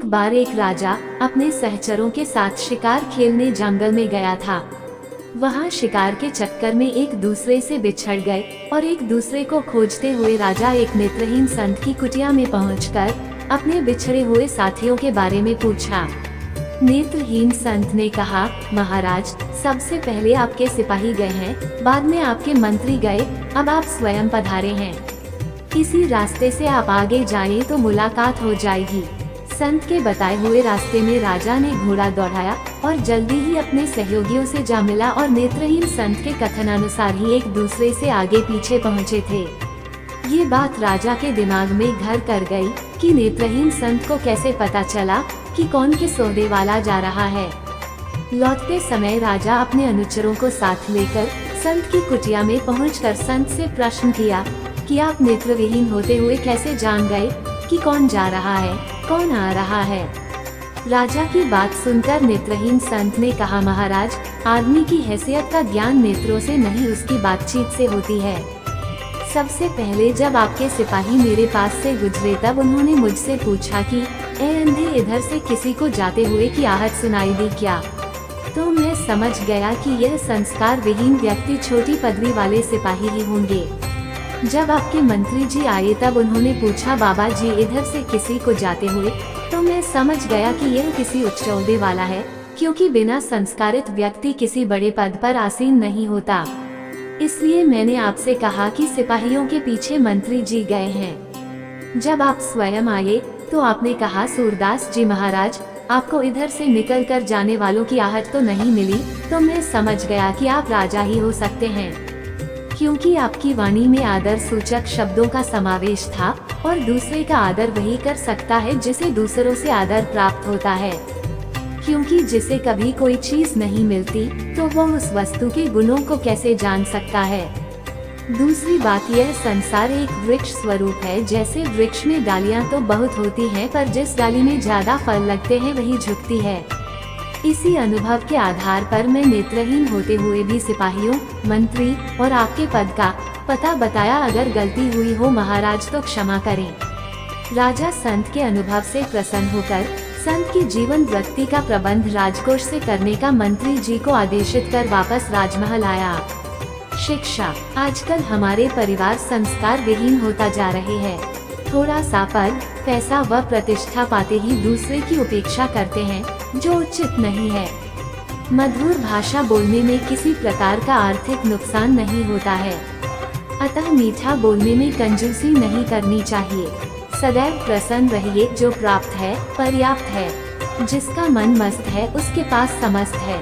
बार एक राजा अपने सहचरों के साथ शिकार खेलने जंगल में गया था। वहाँ शिकार के चक्कर में एक दूसरे से बिछड़ गए और एक दूसरे को खोजते हुए राजा एक नेत्रहीन संत की कुटिया में पहुंचकर अपने बिछड़े हुए साथियों के बारे में पूछा। नेत्रहीन संत ने कहा, महाराज, सबसे पहले आपके सिपाही गए हैं, बाद में आपके मंत्री गए, अब आप स्वयं पधारे हैं। इसी रास्ते से आप आगे जाएं तो मुलाकात हो जाएगी। संत के बताए हुए रास्ते में राजा ने घोड़ा दौड़ाया और जल्दी ही अपने सहयोगियों से जा मिला और नेत्रहीन संत के कथनानुसार ही एक दूसरे से आगे पीछे पहुँचे थे। ये बात राजा के दिमाग में घर कर गई कि नेत्रहीन संत को कैसे पता चला कि कौन किस ओहदे वाला जा रहा है। लौटते समय राजा अपने अनुचरों को साथ लेकर संत की कुटिया में पहुंचकर संत से प्रश्न किया कि आप नेत्रविहीन होते हुए कैसे जान गए कि कौन जा रहा है, कौन आ रहा है। राजा की बात सुनकर नेत्रहीन संत ने कहा, महाराज, आदमी की हैसियत का ज्ञान नेत्रों से नहीं उसकी बातचीत से होती है। सबसे पहले जब आपके सिपाही मेरे पास से गुजरे तब उन्होंने मुझसे पूछा कि ए अंधे, इधर से किसी को जाते हुए की आहट सुनाई दी क्या? तो मैं समझ गया कि यह संस्कार विहीन व्यक्ति छोटी पदवी वाले सिपाही ही होंगे। जब आपके मंत्री जी आए तब उन्होंने पूछा, बाबा जी, इधर से किसी को जाते हुए, तो मैं समझ गया कि यह किसी उच्च ओहदे वाला है, क्योंकि बिना संस्कारित व्यक्ति किसी बड़े पद पर आसीन नहीं होता। इसलिए मैंने आपसे कहा कि सिपाहियों के पीछे मंत्री जी गए हैं। जब आप स्वयं आए तो आपने कहा, सूरदास जी महाराज, आपको इधर से निकल कर जाने वालों की आहट तो नहीं मिली, तो मैं समझ गया कि आप राजा ही हो सकते हैं, क्योंकि आपकी वाणी में आदर सूचक शब्दों का समावेश था और दूसरे का आदर वही कर सकता है जिसे दूसरों से आदर प्राप्त होता है, क्योंकि जिसे कभी कोई चीज नहीं मिलती तो वह उस वस्तु के गुणों को कैसे जान सकता है। दूसरी बात, यह संसार एक वृक्ष स्वरूप है। जैसे वृक्ष में डालियां तो बहुत होती हैं, पर जिस डाली में ज्यादा फल लगते हैं वही झुकती है। इसी अनुभव के आधार पर मैं नेत्रहीन होते हुए भी सिपाहियों, मंत्री और आपके पद का पता बताया। अगर गलती हुई हो महाराज तो क्षमा करें। राजा संत के अनुभव से प्रसन्न होकर संत की जीवन वृत्ति का प्रबंध राजकोष से करने का मंत्री जी को आदेशित कर वापस राजमहल आया। शिक्षा। आजकल हमारे परिवार संस्कार विहीन होता जा रहे हैं। थोड़ा सा पद, पैसा व प्रतिष्ठा पाते ही दूसरे की उपेक्षा करते हैं, जो उचित नहीं है। मधुर भाषा बोलने में किसी प्रकार का आर्थिक नुकसान नहीं होता है, अतः मीठा बोलने में कंजूसी नहीं करनी चाहिए। सदैव प्रसन्न रहिए। जो प्राप्त है पर्याप्त है, जिसका मन मस्त है उसके पास समस्त है।